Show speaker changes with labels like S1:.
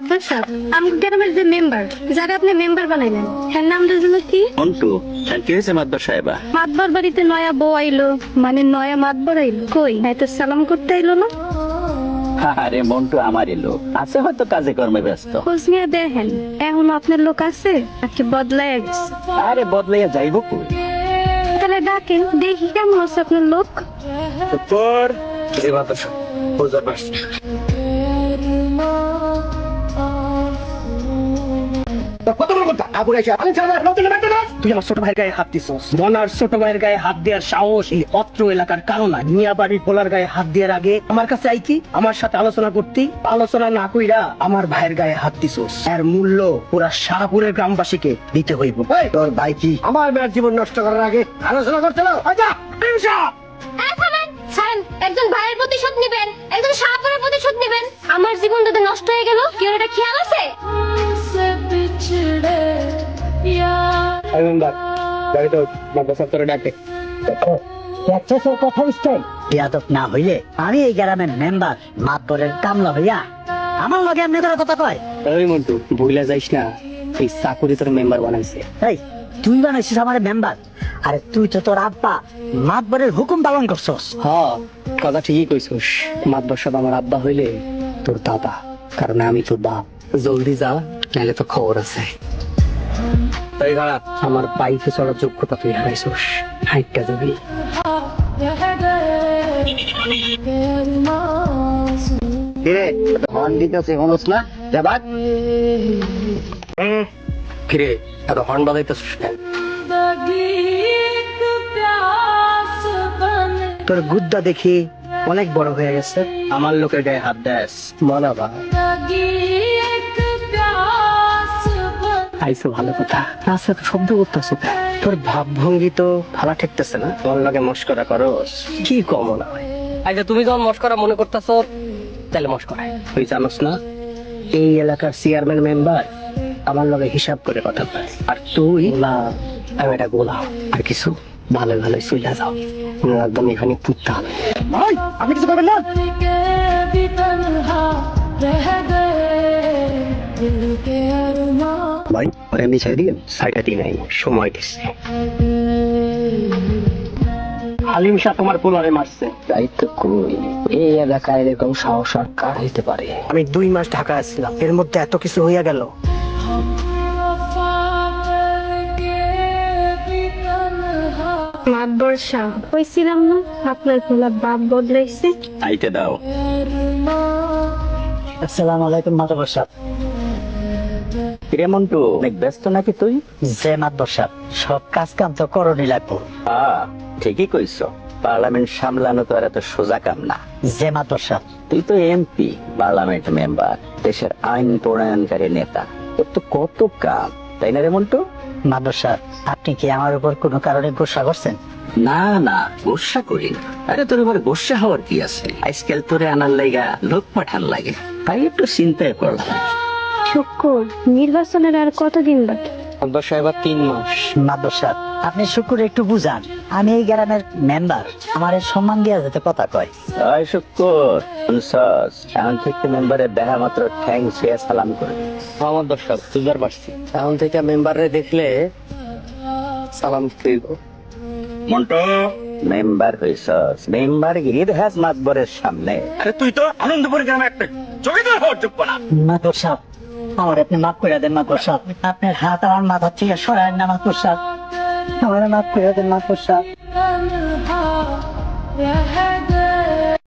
S1: আচ্ছা, আমার গ্রামের যে মেম্বার, যারা আপনি মেম্বার বানাইলেন, এর নামটা যেন কি?
S2: মন্টু। কি হয়েছে মাতবর সাহেবা?
S1: মাতবর বাড়িতে নয়া বউ আইলো, মানে নয়া মাতবর আইলো, কই তো সালাম করতে আইলো না?
S2: আরে মন্টু আমারই লোক আছে, হয়তো কাজে কর্মে ব্যস্ত।
S1: খোঁজ নিয়ে দেখেন এখন আপনার লোক আছে নাকি বদলায় গেছে?
S2: আরে বদলাইয়া যাইব কই?
S1: তাহলে ডাকেন, দেখি কেমন আছে আপনার লোক।
S2: তোর এই বাতাস বুঝা পারছি।
S3: তুই আমার ছোট ভাইয়ের গায়ে হাত দিছস। মনার ছোট ভাইয়ের গায়ে হাত দেওয়ার সাহস এই অত্র এলাকার কারো নাই। মিয়া বাড়ির পোলার গায়ে হাত দেওয়ার আগে আমার কাছে আইকি আমার সাথে আলোচনা করতি, আলোচনা না কইরা আমার ভাইয়ের গায়ে হাত দিছস। এর মূল্য পুরা শাহপুরের গ্রামবাসীকে দিতে হইব। তোর ভাই কি আমার মেয়ের জীবন নষ্ট করার আগে আলোচনা করছিল?
S1: একজন ভাইয়ের প্রতিশোধ নেবেন, একজন শাহপুরের প্রতিশোধ নেবেন। আমার জীবন যদি নষ্ট হয়ে গেল, কি ওর এটা খেয়াল আছে?
S4: না হইলে আমি এই গ্রামের মেম্বার মাতবরের কামলা হইয়া আমার লগে এমনি করে কথা কয়।
S3: ওই মন্টু ভুলে যাইস না, এই চাকুরি তোর মেম্বার বানাইছে।
S4: এই তুই বানাইছিস আমার মেম্বার? আরে তুই তো তোর আব্বা মাতবরের হুকুম পালন করছস।
S3: হ্যাঁ, কথা ঠিকই কইছস। মাতবর সাহেব আমার আব্বা হইলে তোর দাদা, কারণ আমি তোর বাপ। জলদি যা, নাহলে তো খবর আছে। আমার বাইকে চলার যোগ্যতা তুই হারাইছস। হাইটটা যাবি। কিরে এত হর্ন বাজাইতেছিস কেন?
S4: তোর গুদ্দা দেখি অনেক বড় হয়ে গেছে।
S3: আমার লোকের গায়ে হাত দেস মানাবা। আইসো ভালো কথা, রাস্তা তো শব্দ করতেছো। তোর ভাব ভঙ্গি তো ভালো ঠেকতেছে না। তোর লগে মস্করা করস কি কম না হয়। আচ্ছা তুমি যখন মস্করা মনে করতেছো তাহলে মস্করা তুই জানোস না এই এলাকার চেয়ারম্যান মেম্বার আমার লগে হিসাব করে কথা বলে। আর তুই না, আমি এটা গোলাম। আর কিছু ভালো ভালো চলে যাও, একদম এখানে পুত্তা। আপনি কিছু করবেন না। ভাই আমি চাই দিন সাইডটা দিই নাই, সময় দিচ্ছে। হালিম শাহ তোমার পোলারে মারছে, দায়িত্ব কই? এই এলাকায় এরকম সাহস আর কার হইতে পারে? আমি 2 মাস ঢাকা আসছিলাম, এর মধ্যে এত কিছু হইয়া গেল।
S1: মাতবর শাহ, কইছিলাম না আপনার পোলা বাপ বদলাইছে।
S2: আইতে দাও।
S4: আসসালামু আলাইকুম মাতবর সাহেব।
S2: কিরে মন্টু, অনেক ব্যস্ত নাকি তুই?
S4: যে মাতবর সাহেব, সব কাজ কাম তো করণই লাগবো।
S2: ঠিকই কইছো, পার্লামেন্ট সামলানো তো আর এত সোজা কাম না।
S4: যে মাতবর সাহেব,
S2: তুই তো এমপি, পার্লামেন্ট মেম্বার, দেশের আইন প্রণয়নকারী নেতা, তোর তো কত কাম, তাই না রে মন্টু?
S4: মাতবর সাহেব, আপনি কি আমার উপর কোনো কারণে গোসা করছেন?
S2: না না, গোসা করি না। আরে তোর এবার গোসা হওয়ার কি আছে? আজকাল তোরে আনার লাইগা লোক পাঠান লাগে, তাই একটু চিন্তায় পড়লাম।
S1: শুক্কুর, নির্বাচনের আর কতদিন বাকি?
S3: মাতবর সাহেব 3 মাস।
S4: মাতবর সাহেব, আপনি শুকুর একটু বুঝান। আমি এই গ্রামের মেম্বার, আমার সম্মান দেওয়া যেতে কথা কয়।
S2: জয় শুক্কুর, শুনছস? এখন থেকে মেম্বারের দেখা মাত্র ঠ্যাং ছুঁয়ে সালাম করে।
S3: আমার দর্শক বুঝবার পারছি, এখন থেকে মেম্বারে দেখলে সালাম দিব।
S2: মন্টু, মেম্বার হইছস, মেম্বার গিয়ে দেখাস মাতবরের সামনে। আরে তুই তো আনন্দপুর গ্রামে একটা জমিদার হওয়ার যোগ্য না।
S4: মাতবর সাহেব, আমার আপনি মাফ করে দেন মাতবর সাহেব। আপনার হাত আমার মাথা থেকে সরায় না মাতবর সাহেব, আমার মাফ করে দেন মাতবর সাহেব।